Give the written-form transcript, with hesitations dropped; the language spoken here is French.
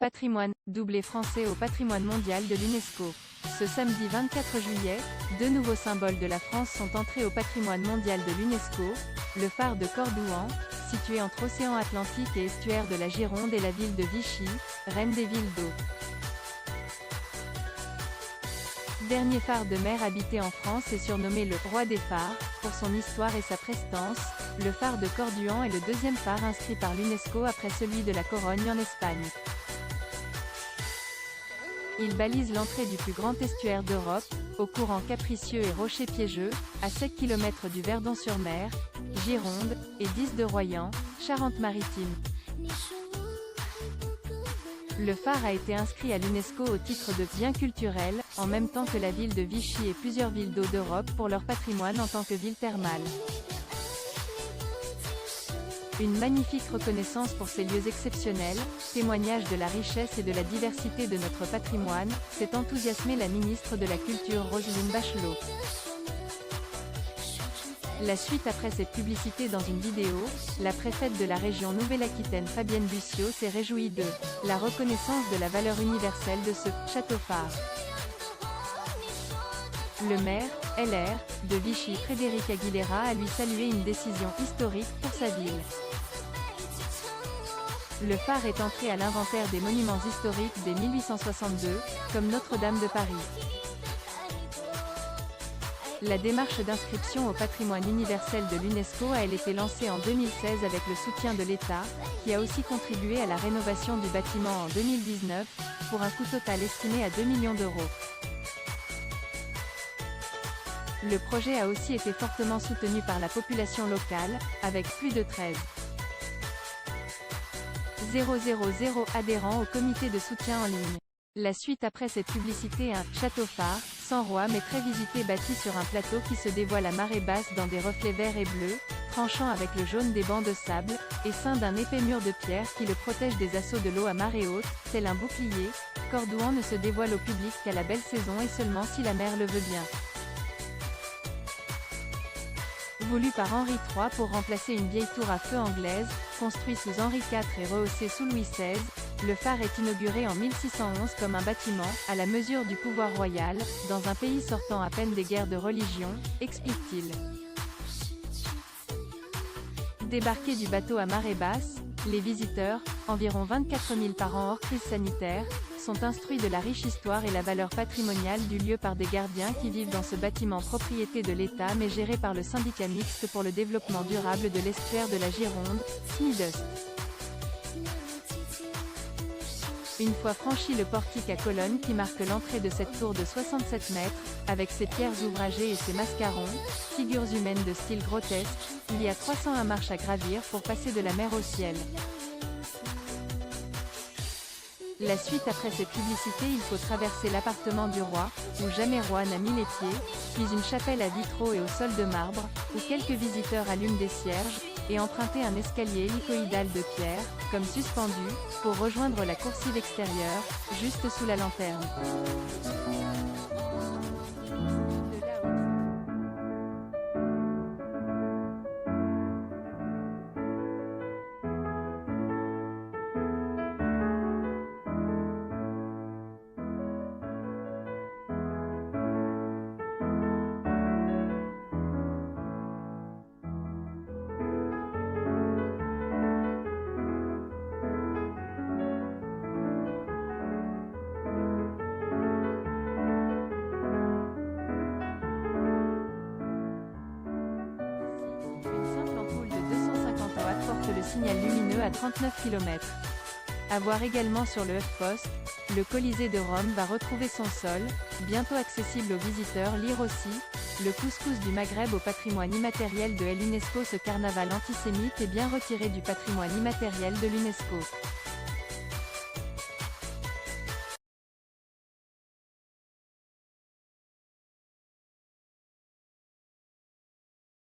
Patrimoine, doublé français au patrimoine mondial de l'UNESCO. Ce samedi 24 juillet, deux nouveaux symboles de la France sont entrés au patrimoine mondial de l'UNESCO, le phare de Cordouan, situé entre océan Atlantique et estuaire de la Gironde et la ville de Vichy, reine des villes d'eau. Dernier phare de mer habité en France et surnommé le « roi des phares », pour son histoire et sa prestance, le phare de Cordouan est le deuxième phare inscrit par l'UNESCO après celui de la Corogne en Espagne. Il balise l'entrée du plus grand estuaire d'Europe, aux courants capricieux et rochers piégeux, à 7 km du Verdon-sur-Mer, Gironde, et 10 de Royan, Charente-Maritime. Le phare a été inscrit à l'UNESCO au titre de « bien culturel », en même temps que la ville de Vichy et plusieurs villes d'eau d'Europe pour leur patrimoine en tant que ville thermale. Une magnifique reconnaissance pour ces lieux exceptionnels, témoignage de la richesse et de la diversité de notre patrimoine, s'est enthousiasmée la ministre de la Culture Roselyne Bachelot. La suite après cette publicité dans une vidéo, la préfète de la région Nouvelle-Aquitaine Fabienne Bussiot s'est réjouie de la reconnaissance de la valeur universelle de ce château-phare. Le maire, LR, de Vichy Frédéric Aguilera a lui salué une décision historique pour sa ville. Le phare est entré à l'inventaire des monuments historiques dès 1862, comme Notre-Dame de Paris. La démarche d'inscription au patrimoine universel de l'UNESCO a été lancée en 2016 avec le soutien de l'État, qui a aussi contribué à la rénovation du bâtiment en 2019, pour un coût total estimé à 2 millions d'euros. Le projet a aussi été fortement soutenu par la population locale, avec plus de 13,000 adhérents au comité de soutien en ligne. La suite après cette publicité, un château-phare, sans roi mais très visité bâti sur un plateau qui se dévoile à marée basse dans des reflets verts et bleus, tranchant avec le jaune des bancs de sable, et ceint d'un épais mur de pierre qui le protège des assauts de l'eau à marée haute, tel un bouclier. Cordouan ne se dévoile au public qu'à la belle saison et seulement si la mer le veut bien. Voulu par Henri III pour remplacer une vieille tour à feu anglaise, construite sous Henri IV et rehaussée sous Louis XVI, le phare est inauguré en 1611 comme un bâtiment, à la mesure du pouvoir royal, dans un pays sortant à peine des guerres de religion, explique-t-il. Débarqués du bateau à marée basse, les visiteurs, environ 24 000 par an hors crise sanitaire, sont instruits de la riche histoire et la valeur patrimoniale du lieu par des gardiens qui vivent dans ce bâtiment propriété de l'État mais géré par le syndicat mixte pour le développement durable de l'estuaire de la Gironde, SMIDEUST. Une fois franchi le portique à colonnes qui marque l'entrée de cette tour de 67 mètres, avec ses pierres ouvragées et ses mascarons, figures humaines de style grotesque, il y a 301 marches à gravir pour passer de la mer au ciel. La suite après cette publicité, il faut traverser l'appartement du roi, où jamais roi n'a mis les pieds, puis une chapelle à vitraux et au sol de marbre, où quelques visiteurs allument des cierges, et emprunter un escalier hélicoïdal de pierre, comme suspendu, pour rejoindre la coursive extérieure, juste sous la lanterne. Porte le signal lumineux à 39 km. À voir également sur le HuffPost, le Colisée de Rome va retrouver son sol, bientôt accessible aux visiteurs. Lire aussi, le couscous du Maghreb au patrimoine immatériel de l'UNESCO. Ce carnaval antisémite est bien retiré du patrimoine immatériel de l'UNESCO.